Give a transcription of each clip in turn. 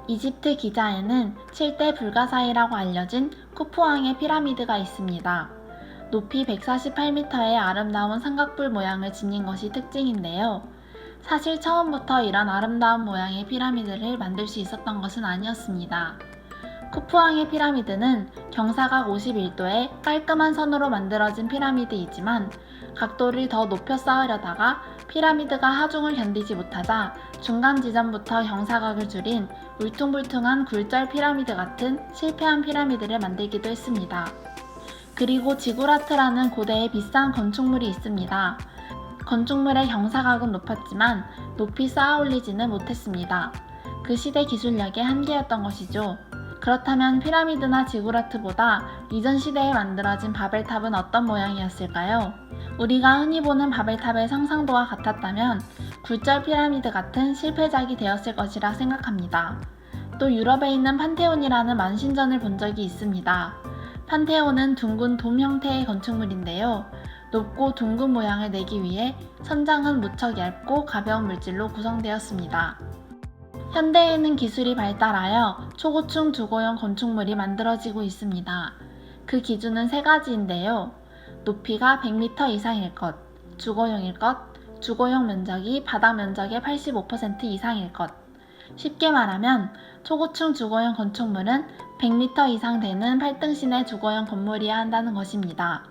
이집트 기자에는 7대 불가사의라고 알려진 쿠프왕의 피라미드가 있습니다. 높이 148m의 아름다운 삼각뿔 모양을 지닌 것이 특징인데요. 사실 처음부터 이런 아름다운 모양의 피라미드를 만들 수 있었던 것은 아니었습니다. 쿠프왕의 피라미드는 경사각 51도의 깔끔한 선으로 만들어진 피라미드이지만 각도를 더 높여 쌓으려다가 피라미드가 하중을 견디지 못하자 중간 지점부터 경사각을 줄인 울퉁불퉁한 굴절 피라미드 같은 실패한 피라미드를 만들기도 했습니다. 그리고 지구라트라는 고대의 비싼 건축물이 있습니다. 건축물의 경사각은 높았지만 높이 쌓아 올리지는 못했습니다. 그 시대 기술력의 한계였던 것이죠. 그렇다면 피라미드나 지구라트보다 이전 시대에 만들어진 바벨탑은 어떤 모양이었을까요? 우리가 흔히 보는 바벨탑의 상상도와 같았다면 굴절 피라미드 같은 실패작이 되었을 것이라 생각합니다. 또 유럽에 있는 판테온이라는 만신전을 본 적이 있습니다. 판테온은 둥근 돔 형태의 건축물인데요. 높고 둥근 모양을 내기 위해 천장은 무척 얇고 가벼운 물질로 구성되었습니다. 현대에는 기술이 발달하여 초고층 주거용 건축물이 만들어지고 있습니다. 그 기준은 세 가지인데요. 높이가 100m 이상일 것, 주거용일 것, 주거용 면적이 바닥 면적의 85% 이상일 것. 쉽게 말하면 초고층 주거용 건축물은 100m 이상 되는 8등신의 주거용 건물이어야 한다는 것입니다.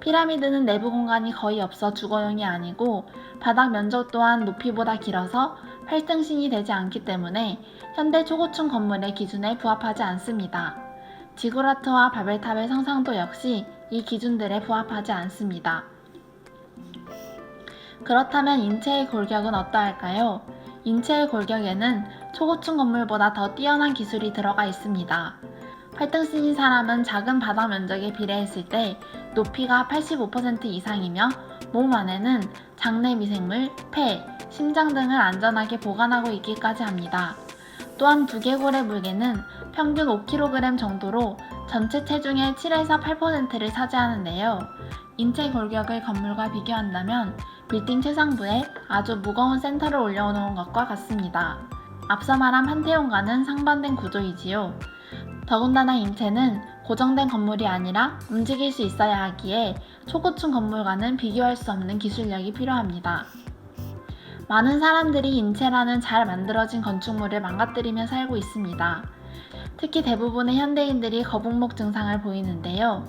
피라미드는 내부 공간이 거의 없어 주거용이 아니고 바닥 면적 또한 높이보다 길어서 8등신이 되지 않기 때문에 현대 초고층 건물의 기준에 부합하지 않습니다. 지구라트와 바벨탑의 상상도 역시 이 기준들에 부합하지 않습니다. 그렇다면 인체의 골격은 어떠할까요? 인체의 골격에는 초고층 건물보다 더 뛰어난 기술이 들어가 있습니다. 8등신인 사람은 작은 바닥 면적에 비례했을 때 높이가 85% 이상이며 몸 안에는 장내 미생물, 폐, 심장 등을 안전하게 보관하고 있기까지 합니다. 또한 두개골의 무게는 평균 5kg 정도로 전체 체중의 7에서 8%를 차지하는데요. 인체 골격을 건물과 비교한다면 빌딩 최상부에 아주 무거운 센터를 올려놓은 것과 같습니다. 앞서 말한 판테온과는 상반된 구조이지요. 더군다나 인체는 고정된 건물이 아니라 움직일 수 있어야 하기에 초고층 건물과는 비교할 수 없는 기술력이 필요합니다. 많은 사람들이 인체라는 잘 만들어진 건축물을 망가뜨리며 살고 있습니다. 특히 대부분의 현대인들이 거북목 증상을 보이는데요.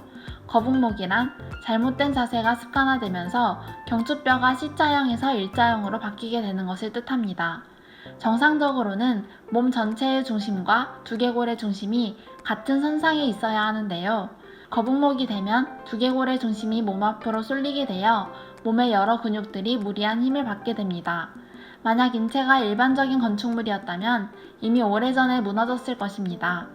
거북목이란 잘못된 자세가 습관화되면서 경추뼈가 C자형에서 일자형으로 바뀌게 되는 것을 뜻합니다. 정상적으로는 몸 전체의 중심과 두개골의 중심이 같은 선상에 있어야 하는데요. 거북목이 되면 두개골의 중심이 몸 앞으로 쏠리게 되어 몸의 여러 근육들이 무리한 힘을 받게 됩니다. 만약 인체가 일반적인 건축물이었다면 이미 오래전에 무너졌을 것입니다.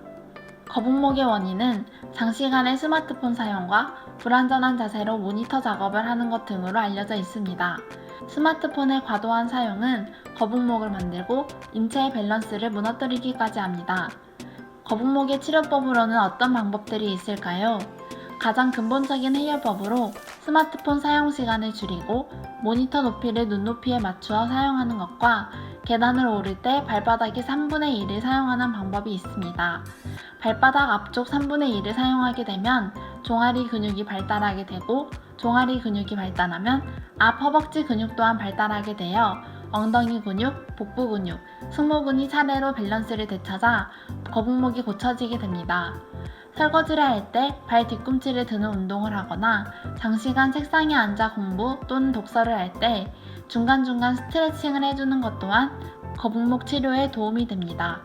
거북목의 원인은 장시간의 스마트폰 사용과 불안전한 자세로 모니터 작업을 하는 것 등으로 알려져 있습니다. 스마트폰의 과도한 사용은 거북목을 만들고 인체의 밸런스를 무너뜨리기까지 합니다. 거북목의 치료법으로는 어떤 방법들이 있을까요? 가장 근본적인 해결법으로 스마트폰 사용 시간을 줄이고 모니터 높이를 눈높이에 맞추어 사용하는 것과 계단을 오를 때 발바닥의 3분의 1을 사용하는 방법이 있습니다. 발바닥 앞쪽 3분의 1을 사용하게 되면 종아리 근육이 발달하게 되고 종아리 근육이 발달하면 앞 허벅지 근육 또한 발달하게 되어 엉덩이 근육, 복부 근육, 승모근이 차례로 밸런스를 되찾아 거북목이 고쳐지게 됩니다. 설거지를 할 때 발 뒤꿈치를 드는 운동을 하거나 장시간 책상에 앉아 공부 또는 독서를 할 때 중간중간 스트레칭을 해주는 것 또한 거북목 치료에 도움이 됩니다.